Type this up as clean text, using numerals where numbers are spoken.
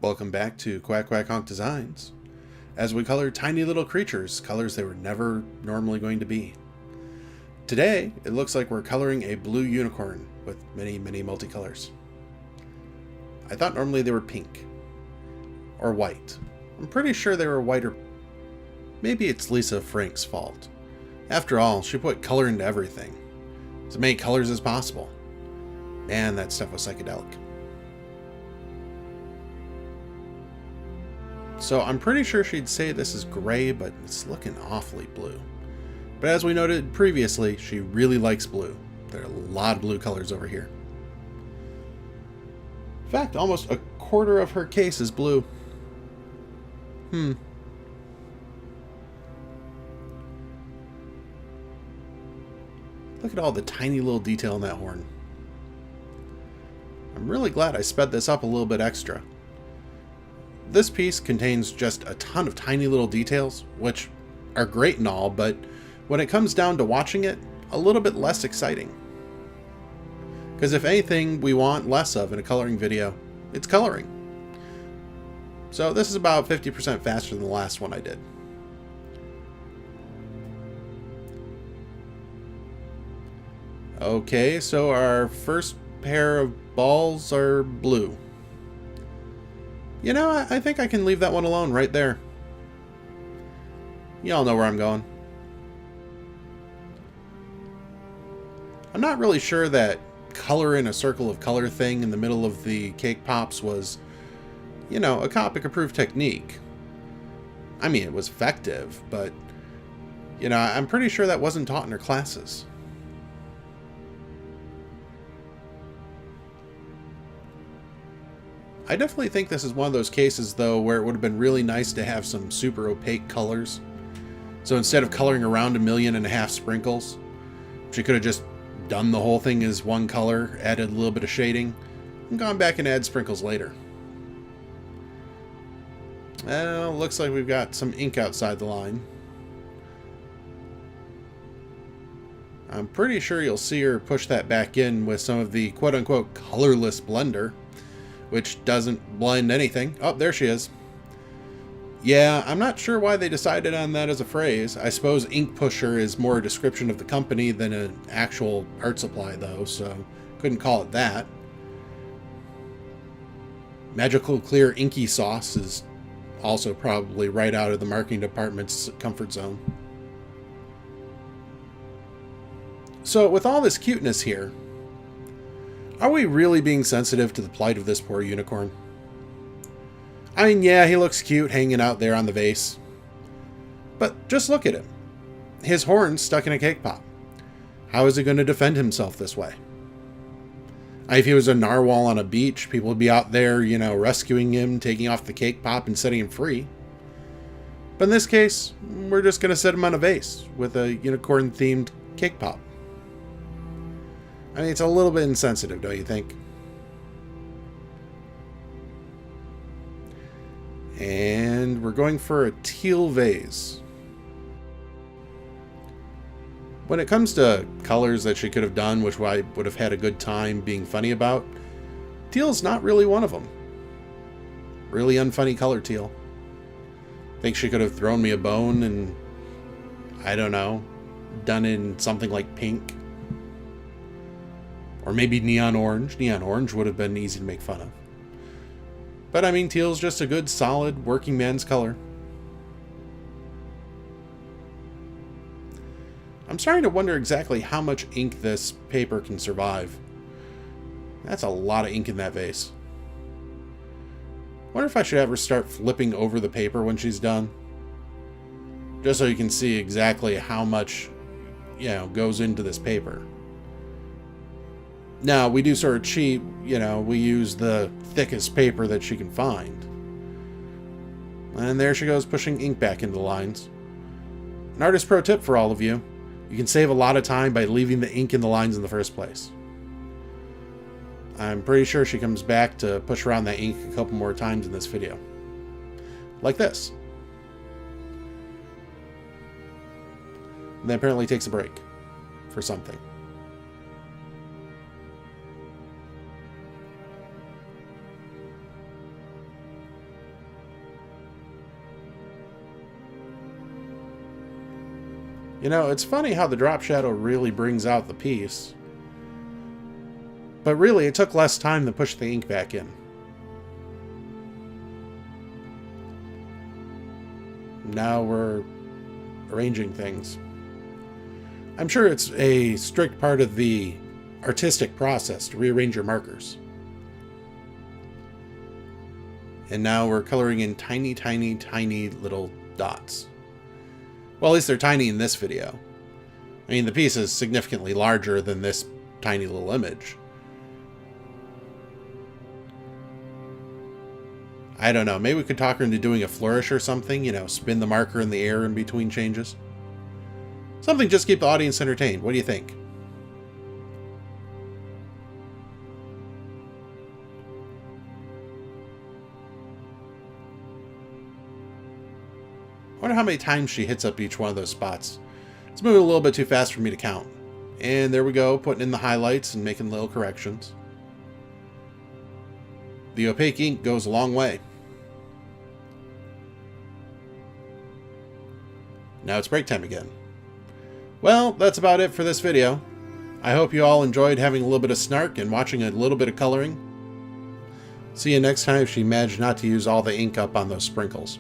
Welcome back to Quack Quack Honk Designs, as we color tiny little creatures, colors they were never normally going to be. Today, it looks like we're coloring a blue unicorn with many multicolors. I thought normally they were pink, or white. I'm pretty sure they were white, or maybe it's Lisa Frank's fault. After all, she put color into everything. As many colors as possible. Man, that stuff was psychedelic. So I'm pretty sure she'd say this is gray, but it's looking awfully blue. But as we noted previously, she really likes blue. There are a lot of blue colors over here. In fact, almost a quarter of her case is blue. Look at all the tiny little detail in that horn. I'm really glad I sped this up a little bit extra. This piece contains just a ton of tiny little details, which are great and all, but when it comes down to watching it, a little bit less exciting. Because if anything we want less of in a coloring video, it's coloring. So this is about 50% faster than the last one I did. Okay, so our first pair of balls are blue. You know, I think I can leave that one alone right there. Y'all know where I'm going. I'm not really sure that color in a circle of color thing in the middle of the cake pops was, you know, a Copic approved technique. I mean, it was effective, but, you know, I'm pretty sure that wasn't taught in her classes. I definitely think this is one of those cases, though, where it would have been really nice to have some super opaque colors. So instead of coloring around 1.5 million sprinkles, she could have just done the whole thing as one color, added a little bit of shading, and gone back and add sprinkles later. Well, looks like we've got some ink outside the line. I'm pretty sure you'll see her push that back in with some of the quote-unquote colorless blender, which doesn't blend anything. Oh, there she is. Yeah, I'm not sure why they decided on that as a phrase. I suppose ink pusher is more a description of the company than an actual art supply, though, so couldn't call it that. Magical clear inky sauce is also probably right out of the marketing department's comfort zone. So with all this cuteness here, are we really being sensitive to the plight of this poor unicorn? I mean, yeah, he looks cute hanging out there on the vase. But just look at him. His horn's stuck in a cake pop. How is he going to defend himself this way? If he was a narwhal on a beach, people would be out there, you know, rescuing him, taking off the cake pop and setting him free. But in this case, we're just going to set him on a vase with a unicorn-themed cake pop. I mean, it's a little bit insensitive, don't you think? And we're going for a teal vase. When it comes to colors that she could have done, which I would have had a good time being funny about, teal's not really one of them. Really unfunny color, teal. Think she could have thrown me a bone and, I don't know, done in something like pink. Or maybe neon orange. Neon orange would have been easy to make fun of. But I mean, teal's just a good, solid, working man's color. I'm starting to wonder exactly how much ink this paper can survive. That's a lot of ink in that vase. Wonder if I should have her start flipping over the paper when she's done. Just so you can see exactly how much, you know, goes into this paper. Now, we do sort of cheat, you know, we use the thickest paper that she can find. And there she goes, pushing ink back into the lines. An artist pro tip for all of you: you can save a lot of time by leaving the ink in the lines in the first place. I'm pretty sure she comes back to push around that ink a couple more times in this video. Like this. And then apparently takes a break for something. You know, it's funny how the drop shadow really brings out the piece. But really, it took less time to push the ink back in. Now we're arranging things. I'm sure it's a strict part of the artistic process to rearrange your markers. And now we're coloring in tiny, tiny, tiny little dots. Well, at least they're tiny in this video. I mean, the piece is significantly larger than this tiny little image. I don't know, maybe we could talk her into doing a flourish or something, you know, spin the marker in the air in between changes. Something just to keep the audience entertained. What do you think? I wonder how many times she hits up each one of those spots. It's moving a little bit too fast for me to count. And there we go, putting in the highlights and making little corrections. The opaque ink goes a long way. Now it's break time again. Well, that's about it for this video. I hope you all enjoyed having a little bit of snark and watching a little bit of coloring. See you next time if she managed not to use all the ink up on those sprinkles.